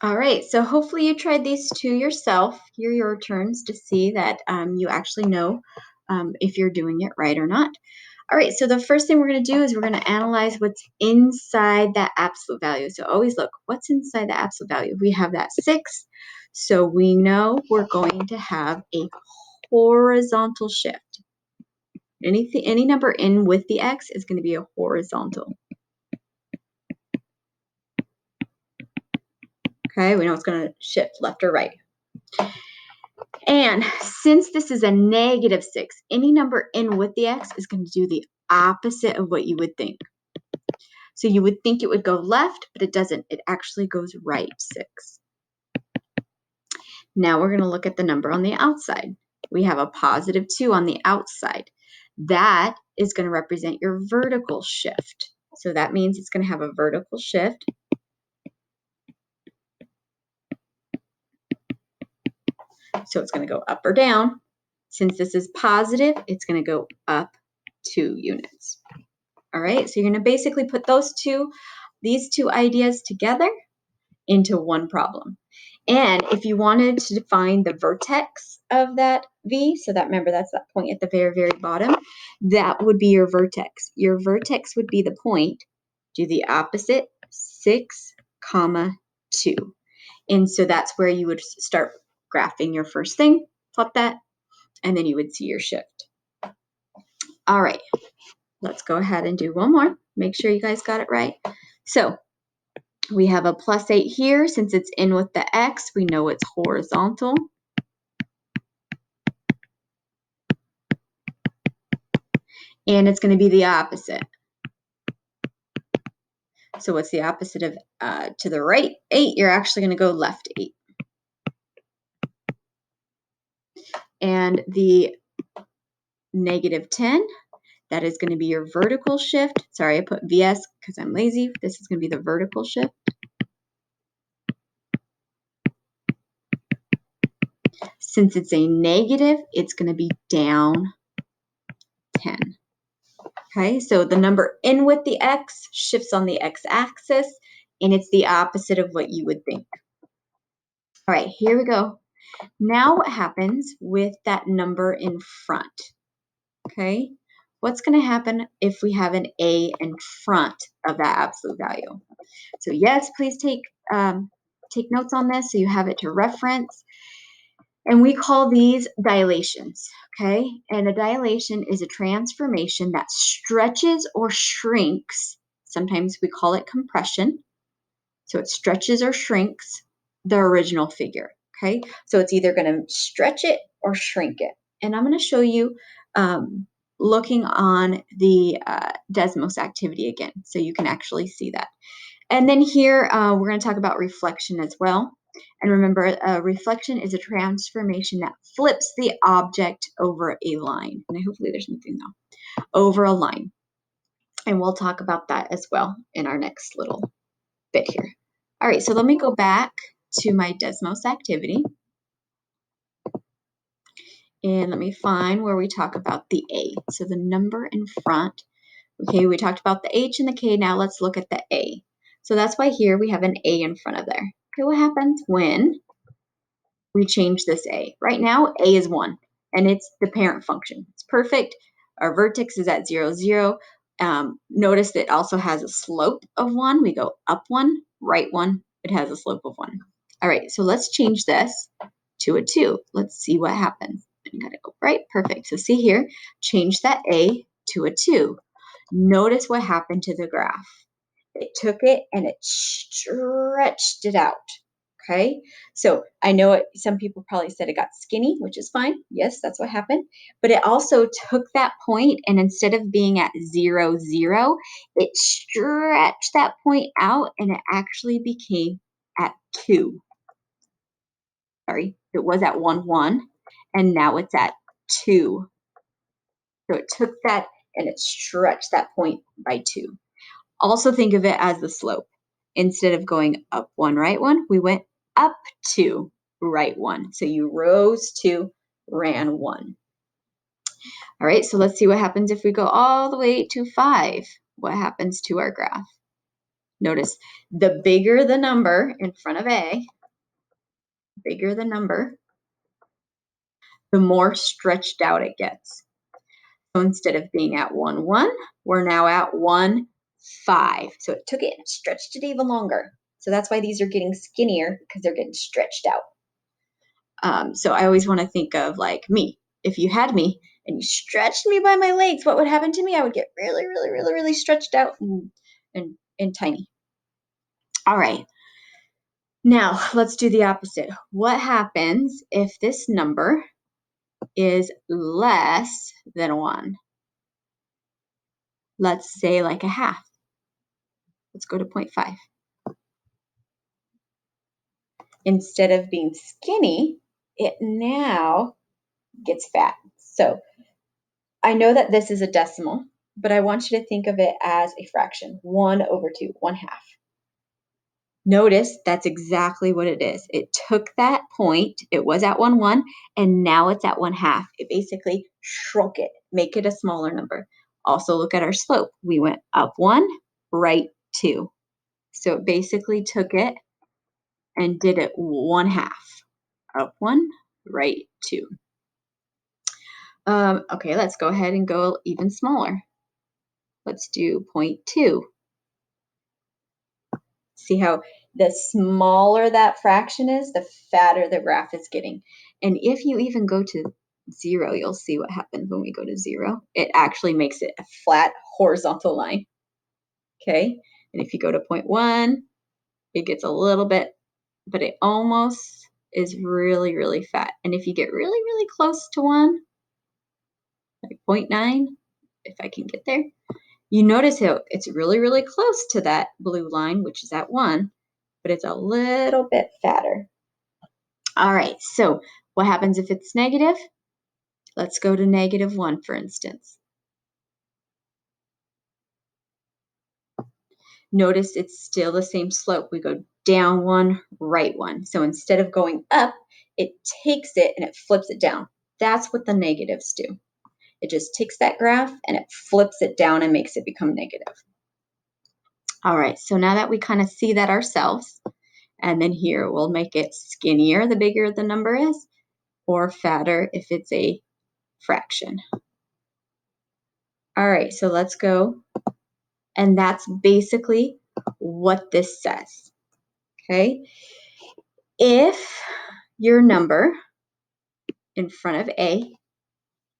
All right, so hopefully you tried these two yourself. Here are your turns to see that you actually know if you're doing it right or not. All right, so the first thing we're going to do is we're going to analyze what's inside that absolute value. So always look, what's inside the absolute value? We have that 6, so we know we're going to have a horizontal shift. Any number in with the x is going to be a horizontal. Okay, we know it's going to shift left or right. And since this is a -6, any number in with the x is going to do the opposite of what you would think. So you would think it would go left, but it doesn't. It actually goes right 6. Now we're going to look at the number on the outside. We have a +2 on the outside. That is going to represent your vertical shift. So that means it's going to have a vertical shift. So it's going to go up or down. Since this is positive, it's going to go up 2 units. All right, so you're going to basically put these two ideas together into one problem. And if you wanted to find the vertex of that V, so that remember that's that point at the very, very bottom, that would be your vertex. Your vertex would be the point, do the opposite, 6, 2. And so that's where you would start graphing your first thing, plot that, and then you would see your shift. All right, let's go ahead and do one more. Make sure you guys got it right. So we have a +8 here. Since it's in with the x, we know it's horizontal. And it's going to be the opposite. So what's the opposite of to the right 8? You're actually going to go left 8. And the -10, that is going to be your vertical shift. Sorry, I put VS because I'm lazy. This is going to be the vertical shift. Since it's a negative, it's going to be down 10. Okay, so the number in with the x shifts on the x-axis, and it's the opposite of what you would think. All right, here we go. Now what happens with that number in front? Okay, what's going to happen if we have an a in front of that absolute value? So yes, please take notes on this so you have it to reference. And we call these dilations, okay? And a dilation is a transformation that stretches or shrinks. Sometimes we call it compression. So it stretches or shrinks the original figure, okay? So it's either going to stretch it or shrink it. And I'm going to show you looking on the Desmos activity again, so you can actually see that. And then here, we're going to talk about reflection as well. And remember, reflection is a transformation that flips the object over a line. And hopefully there's nothing though. Over a line. And we'll talk about that as well in our next little bit here. All right, so let me go back to my Desmos activity. And let me find where we talk about the A. So the number in front. Okay, we talked about the H and the K. Now let's look at the A. So that's why here we have an A in front of there. Okay, what happens when we change this A? Right now, A is 1, and it's the parent function. It's perfect. Our vertex is at 0, 0. Notice that it also has a slope of 1. We go up 1, right 1. It has a slope of 1. All right, so let's change this to a 2. Let's see what happens. I'm going to go right. Perfect. So see here, change that A to a 2. Notice what happened to the graph. It took it and it stretched it out. Okay, so I know some people probably said it got skinny, which is fine. Yes, that's what happened. But it also took that point and instead of being at 0, 0, it stretched that point out and it actually became at 2. Sorry, it was at 1, 1, and now it's at 2. So it took that and it stretched that point by 2. Also think of it as the slope. Instead of going up 1, right 1, we went up 2, right 1. So you rose 2, ran 1. All right, so let's see what happens if we go all the way to 5. What happens to our graph? Notice the bigger the number in front of A, bigger the number, the more stretched out it gets. So instead of being at 1, 1, we're now at 1, 5. So it took it and stretched it even longer. So that's why these are getting skinnier, because they're getting stretched out. So I always want to think of like me. If you had me and you stretched me by my legs, what would happen to me? I would get really, really, really, really stretched out and tiny. All right. Now let's do the opposite. What happens if this number is less than 1? Let's say like a half. Let's go to 0.5. Instead of being skinny, it now gets fat. So I know that this is a decimal, but I want you to think of it as a fraction. 1/2, 1/2. Notice that's exactly what it is. It took that point, it was at 1, 1, and now it's at 1/2. It basically shrunk it, make it a smaller number. Also look at our slope. We went up 1, right 2. So it basically took it and did it 1/2. Up 1, right 2. Okay, let's go ahead and go even smaller. Let's do 0.2. See how the smaller that fraction is, the fatter the graph is getting. And if you even go to 0, you'll see what happens when we go to 0. It actually makes it a flat horizontal line. Okay, and if you go to 0.1, it gets a little bit, but it almost is really, really fat. And if you get really, really close to 1, like 0.9, if I can get there, you notice how it's really, really close to that blue line, which is at 1, but it's a little bit fatter. All right, so what happens if it's negative? Let's go to -1, for instance. Notice it's still the same slope. We go down 1, right 1. So instead of going up, it takes it and it flips it down. That's what the negatives do. It just takes that graph and it flips it down and makes it become negative. All right, so now that we kind of see that ourselves, and then here we'll make it skinnier the bigger the number is, or fatter if it's a fraction. All right, so let's go. And that's basically what this says. Okay, if your number in front of A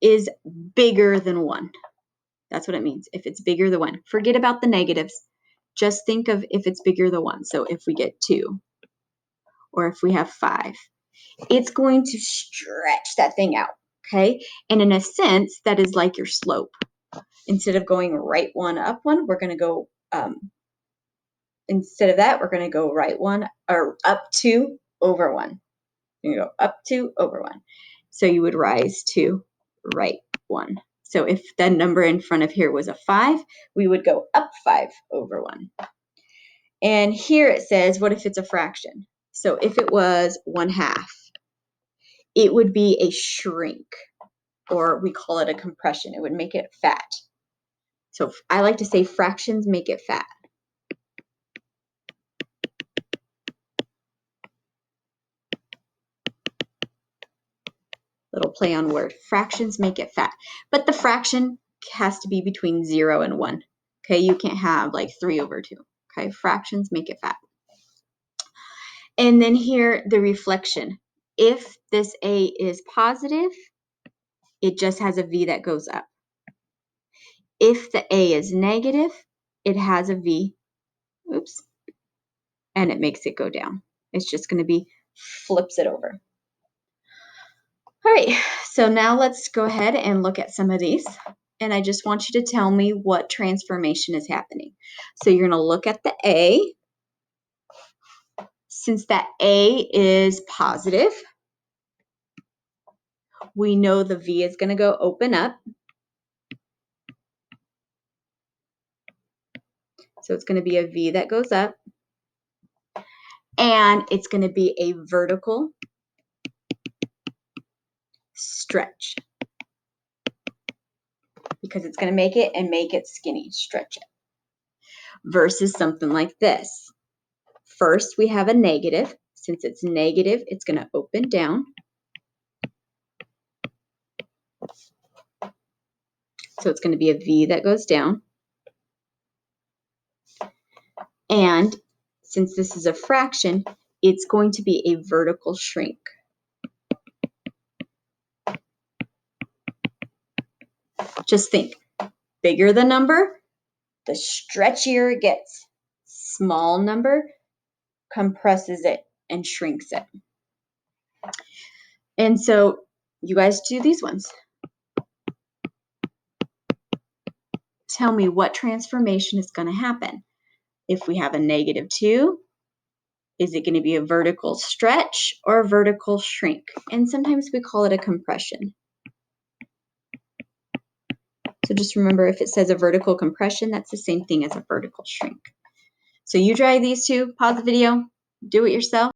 is bigger than 1, that's what it means. If it's bigger than 1, forget about the negatives. Just think of if it's bigger than 1. So if we get 2, or if we have 5, it's going to stretch that thing out. Okay, and in a sense, that is like your slope. Instead of going right 1, up 1, we're going to go instead of that, we're going to go right 1 or up 2 over 1. You go up 2 over 1. So you would rise to right 1. So if the number in front of here was a 5, we would go up 5 over 1. And here it says, what if it's a fraction? So if it was 1/2, it would be a shrink, or we call it a compression. It would make it fat. So I like to say fractions make it fat. Little play on word. Fractions make it fat. But the fraction has to be between 0 and 1. Okay, you can't have like 3/2. Okay, fractions make it fat. And then here, the reflection. If this A is positive, it just has a V that goes up. If the A is negative, it has a V, oops, and it makes it go down. It's just going to be flips it over. All right, so now let's go ahead and look at some of these. And I just want you to tell me what transformation is happening. So you're going to look at the A. Since that A is positive, we know the V is going to go open up. So it's going to be a V that goes up. And it's going to be a vertical stretch, because it's going to make it and make it skinny, stretch it. versus something like this. First, we have a negative. Since it's negative, it's going to open down. So it's going to be a V that goes down. And since this is a fraction, it's going to be a vertical shrink. Just think, bigger the number, the stretchier it gets. Small number compresses it and shrinks it. And so you guys do these ones. Tell me what transformation is going to happen. If we have a -2, is it going to be a vertical stretch or a vertical shrink? And sometimes we call it a compression. So just remember, if it says a vertical compression, that's the same thing as a vertical shrink. So you try these two, pause the video, do it yourself.